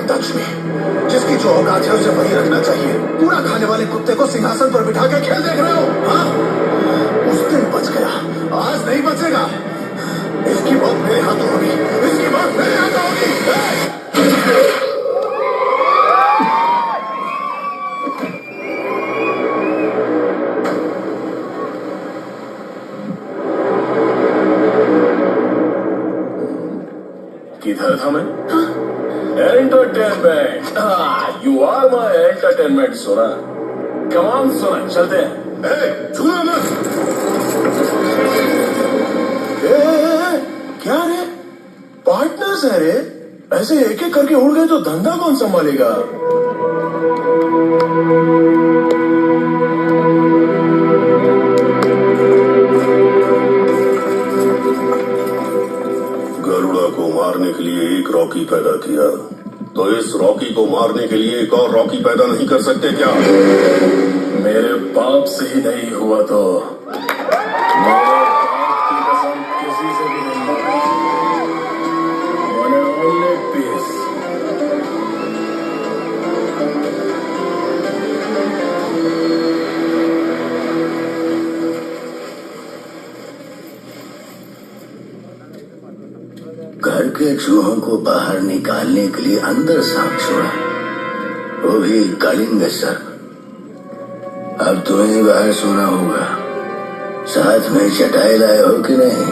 Touch me. जिसकी जो औकात है उसे वही रखना चाहिए। पूरा खाने वाले कुत्ते को सिंहासन पर बिठा के खेल देख रहे हो? हाँ, उस दिन बच गया, आज नहीं बचेगा। इसकी मौत मेरे हाथों होगी, इसकी मौत मेरे हाथों होगी। किधर था मैं? Entertainment. You are my entertainment सोना। कम ऑन सोना, चलते हैं। छूना मत। क्या रे, पार्टनर्स है रे? ऐसे एक एक करके उड़ गए तो धंधा कौन संभालेगा? गरुड़ा को मारने के लिए एक रॉकी पैदा किया, तो इस रॉकी को मारने के लिए एक और रॉकी पैदा नहीं कर सकते क्या? मेरे बाप से ही नहीं हुआ तो मेरे बाप की कसम किसी से भी नहीं होगी। One and only peace. घर के चूहों को बाहर निकालने के लिए अंदर सांप छोड़ा, वो भी कलिंग सर्प। अब तुम्हें बाहर सोना होगा। साथ में चटाई लाए हो कि नहीं?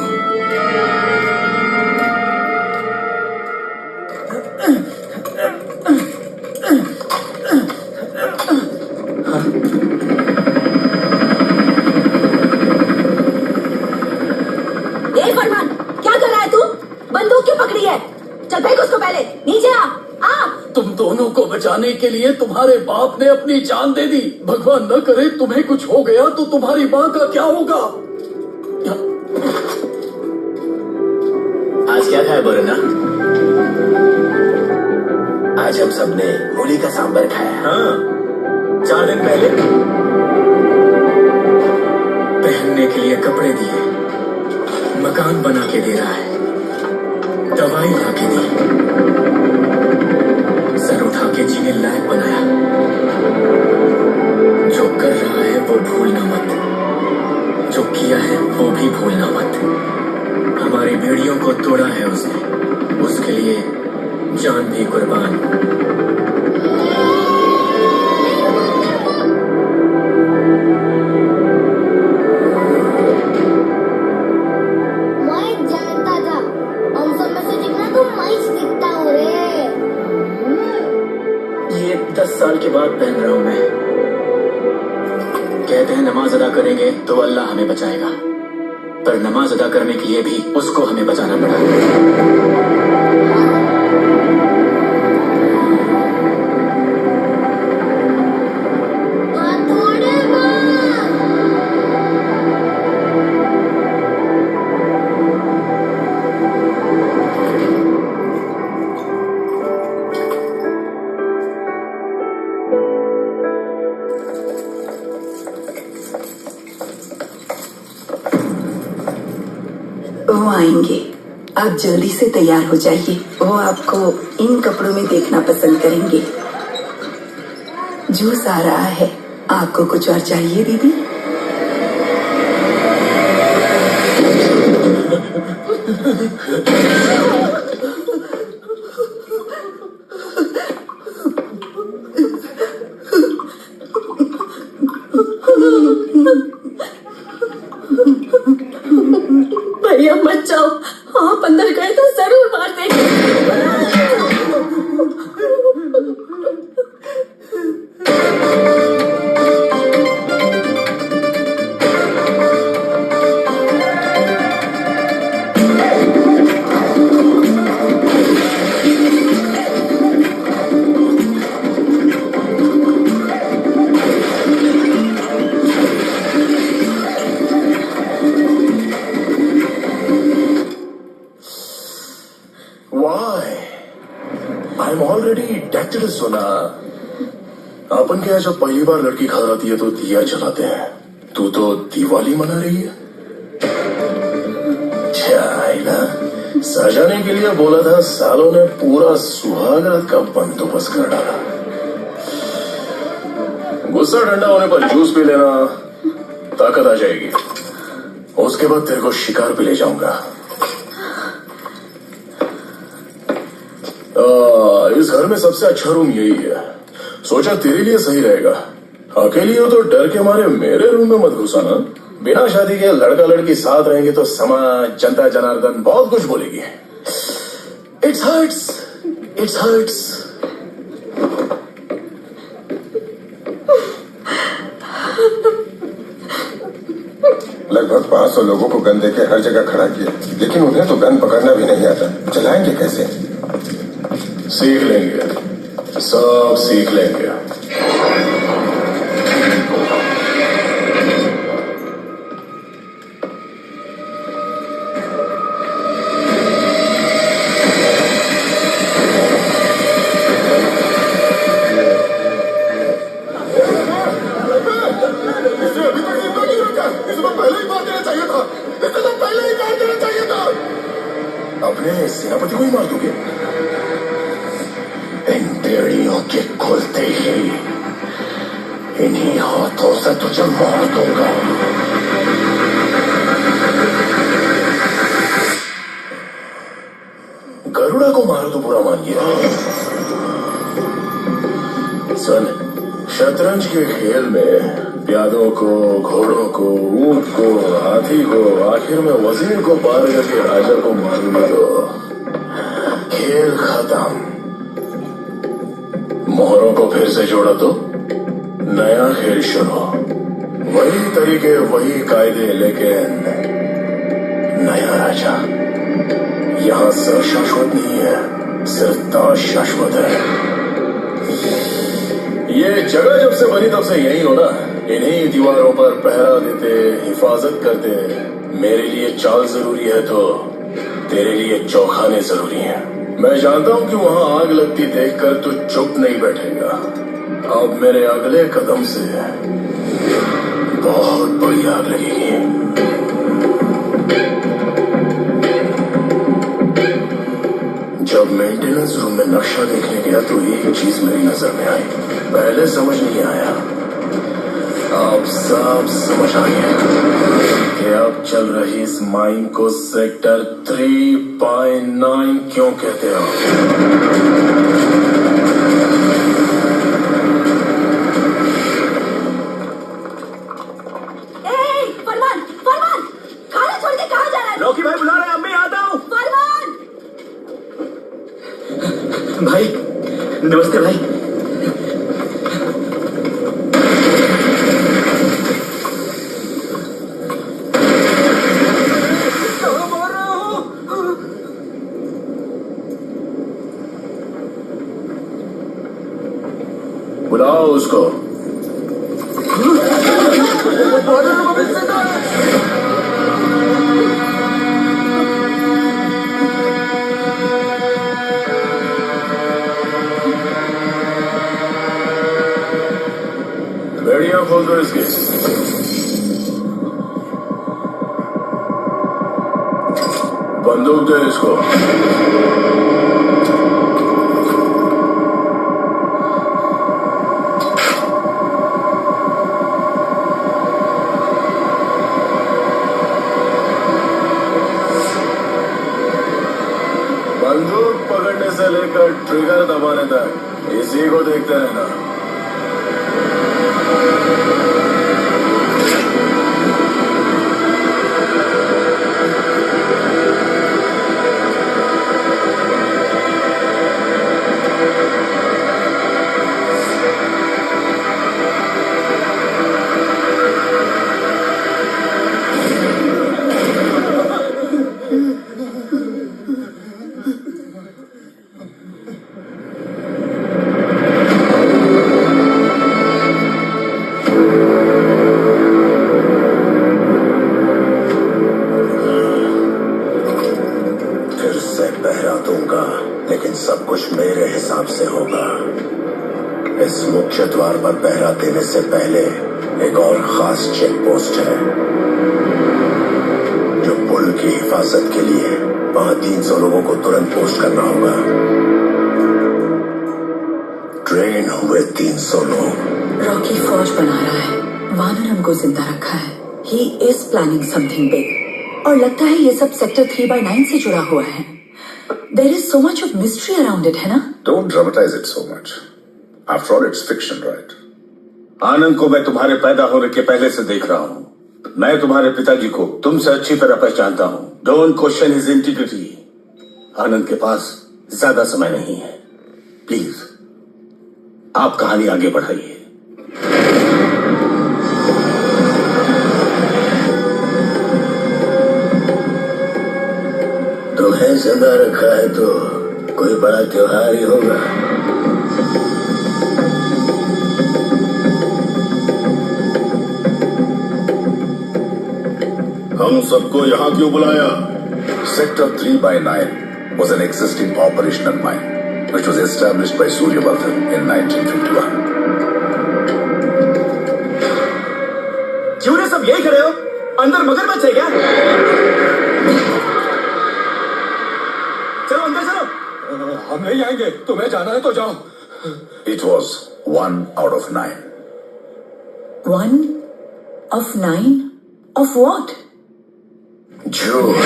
फरमान, क्या कर रहा है तू? बंदूक क्यों पकड़ी है? चल फेंक उसको, पहले नीचे आ। तुम दोनों को बचाने के लिए तुम्हारे बाप ने अपनी जान दे दी। भगवान न करे तुम्हें कुछ हो गया तो तुम्हारी माँ का क्या होगा? आज क्या खाया बोरना? आज हम सबने मूली का सांबर खाया। हाँ, 4 दिन पहले पहनने के लिए कपड़े दिए, मकान बना के दे रहा है, दवाई ला के दी, सर उठा के जीने लायक बनाया। जो कर रहा है वो भूलना मत, जो किया है वो भी भूलना मत। हमारी बेड़ियों को तोड़ा है उसने, उसके लिए जान भी कुर्बान। मैं जानता था हम सब में से जितना तुम मैं दिखता हूँ रे। ये 10 साल के बाद पहन रहा हूं मैं। कहते हैं नमाज अदा करेंगे तो अल्लाह हमें बचाएगा, पर नमाज अदा करने के लिए भी उसको हमें बचाना पड़ा। वो आएंगे, आप जल्दी से तैयार हो जाइए। वो आपको इन कपड़ों में देखना पसंद करेंगे। जूस आ रहा है, आपको कुछ और चाहिए दीदी? भैया मत जाओ, आप अंदर गए तो जरूर मार देंगे। I'm already decked सोना। अपन के यहाँ जब पहली बार लड़की घर आती है तो दिया जलाते हैं, तू तो दिवाली मना रही है। चाइना सजाने के लिए बोला था, सालों ने पूरा सुहागरात का बंदोबस्त कर डाला। गुस्सा ठंडा होने पर जूस पी लेना, ताकत आ जाएगी। उसके बाद तेरे को शिकार पे ले जाऊंगा। इस घर में सबसे अच्छा रूम यही है। सोचा तेरे लिए सही रहेगा। अकेली हो तो डर के मारे मेरे रूम में मत घुसाना। बिना शादी के लड़का लड़की साथ रहेंगे तो समाज, जनता जनार्दन बहुत कुछ बोलेगी। It's hurts, it's hurts. लगभग 500 लोगों को गन देके हर जगह खड़ा किया, लेकिन उन्हें तो गन पकड़ना भी नहीं आता। चलाएंगे कैसे? सीख लेंगे, सब सीख लेंगे। अपने सेनापति को ही मार दोगे? इन बेड़ियों के खुलते ही इन्हीं हाथों से तुझे मार दूंगा। गरुड़ा को मारो तो बुरा मान गया। सुन, शतरंज के खेल में प्यादों को, घोड़ों को, ऊंट को, हाथी को, आखिर में वजीर को पार करके राजा को मारूंगा तो खेल खत्म। मोहरों को फिर से जोड़ा तो नया खेल शुरू। वही तरीके, वही कायदे, लेकिन नया राजा। यहां सर शाश्वत नहीं है, सिर्फ ताज शाश्वत है। ये जगह जब से बनी तब से यही हो ना। इन्हीं दीवारों पर पहरा देते, हिफाजत करते। मेरे लिए चाल जरूरी है तो तेरे लिए चौखाने जरूरी हैं। मैं जानता हूं कि वहां आग लगती देखकर तू चुप नहीं बैठेगा। अब मेरे अगले कदम से बहुत बड़ी आग लगेगी। जब मेंटेनेंस रूम में नक्शा देखने गया तो एक चीज मेरी नजर में आई। पहले समझ नहीं आया, अब सब समझ आ गया कि अब चल रही इस माइन को सेक्टर 3/9 क्यों कहते हो। फरमान, फरमान, खाना छोड़ के कहाँ जा रहा है? रॉकी भाई बुला रहे हैं, अम्मी आता हूँ। फरमान! भाई नमस्ते भाई। बुलाओ उसको। बेड़ियां खोल दो इसकी। बंदूक दो इसको। बंदूक पकड़ने से लेकर ट्रिगर दबाने तक इसी को देखते रहना। लेकिन सब कुछ मेरे हिसाब से होगा। इस मुख्य द्वार पर पहरा देने से पहले एक और खास चेक पोस्ट है जो पुल की हिफाजत के लिए वहां 300 लोगों को तुरंत पोस्ट करना होगा। ट्रेन हुए 300 लोग। रॉकी फौज बना रहा है, वानरम को जिंदा रखा है। He is planning something big. और लगता है ये सब सेक्टर 3/9 से जुड़ा हुआ है। There is so much of mystery around it, है ना? Don't dramatize it so much. After all, it's fiction, right? आनंद को मैं तुम्हारे पैदा होने के पहले से देख रहा हूँ। मैं तुम्हारे पिताजी को तुमसे अच्छी तरह पहचानता हूँ। Don't question his integrity. Anand के पास ज्यादा समय नहीं है। प्लीज आप कहानी आगे बढ़ाइए। तुम्हें जिंदा रखा है तो कोई बड़ा त्योहार ही होगा। हम सबको यहाँ क्यों बुलाया? Sector 3/9 was an existing operational mine which was established by Suryavardhan in 1951. क्यों रे सब यही खड़े हो? अंदर मगरमच्छ है क्या? चलो अंदर चलो। हम नहीं आएंगे, तुम्हें जाना है तो जाओ। It was 1 out of 9. 1 of 9 of what? झूठ।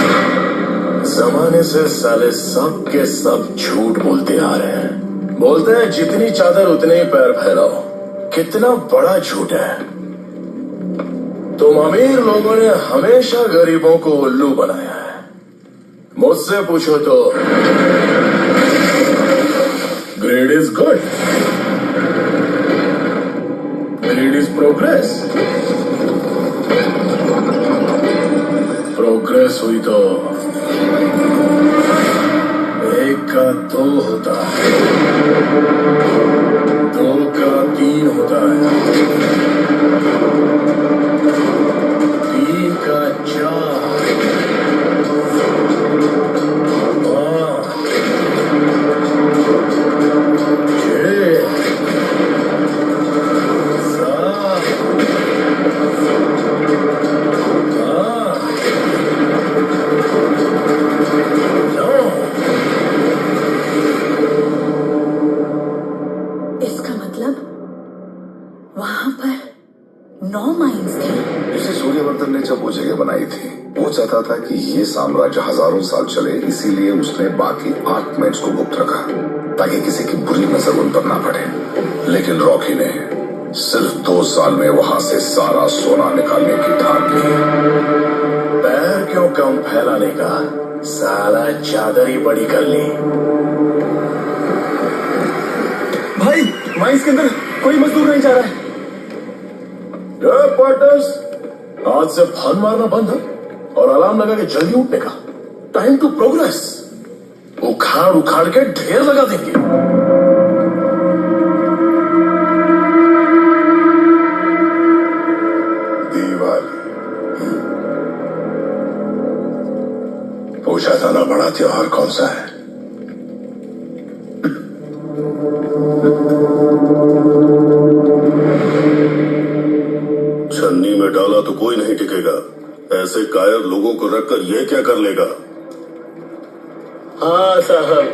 जमाने से साले सब के सब झूठ बोलते आ रहे हैं। बोलते हैं जितनी चादर उतने ही पैर फैलाओ। कितना बड़ा झूठ है। तुम अमीर लोगों ने हमेशा गरीबों को उल्लू बनाया है। मुझसे पूछो तो grade is good, grade is progress. Progress हुई तो 1 का 2 होता है, 2 का 3 होता है, 3 का 4, 5, 6, 7, 8, 9। इसका मतलब वहां पर 9 माइंस थे। इसे सूर्यवर्धन ने जब वो जगह बनाई थी, वो चाहता था कि ये साम्राज्य हजारों साल चले, इसीलिए उसने बाकी 8 माइंस को गुप्त रखा ताकि किसी की बुरी नजर उन पर ना पड़े। लेकिन रॉकी ने सिर्फ 2 साल में वहां से सारा सोना निकालने की ठान ली। पैर क्यों कम फैलाने का, साला चादर ही बड़ी कर ली। भाई माइंस के अंदर कोई मजदूर नहीं जा रहा है। पार्टनर्स, आज से फन मारना बंद है और अलार्म लगा के जल्दी उठने का। Time to progress. उखाड़ उखाड़ के ढेर लगा देंगे। दिवाली। पूछा था ना, बड़ा त्योहार कौन सा है? छन्नी में डाला तो कोई नहीं टिकेगा। ऐसे कायर लोगों को रखकर ये क्या कर लेगा? हाँ साहब,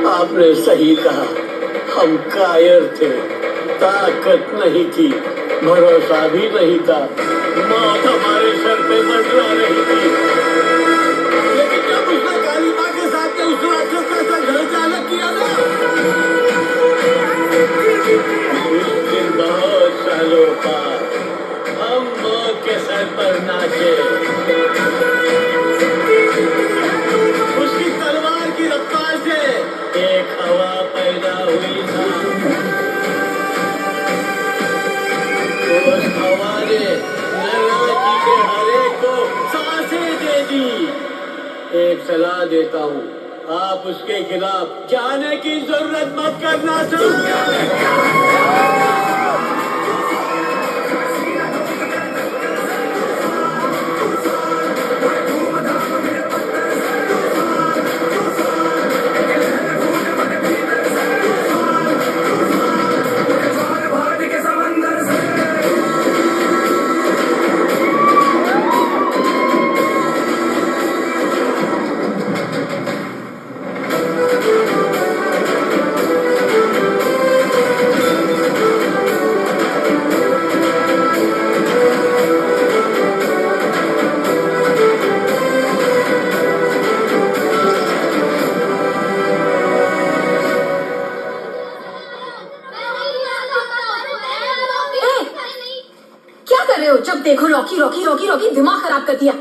आपने सही कहा। हम कायर थे, ताकत नहीं थी, भरोसा भी नहीं था। मौत हमारे सर पे मंडरा रही थी। लेकिन जब उसने काली माँ के साथ उस राक्षस का घर चालक किया ना, उस दिन बहुत सालों बाद हम मौत के सर पर नाचे। उसकी तलवार की रफ्तार से एक हवा पैदा हुई था। उस हवा ने नरनाची के हर एक को सांसें दे दी। एक सलाह देता हूँ, आप उसके खिलाफ जाने की जरूरत मत करना सर। रहे हो? जब देखो रॉकी रॉकी रॉकी रॉकी, दिमाग खराब कर दिया।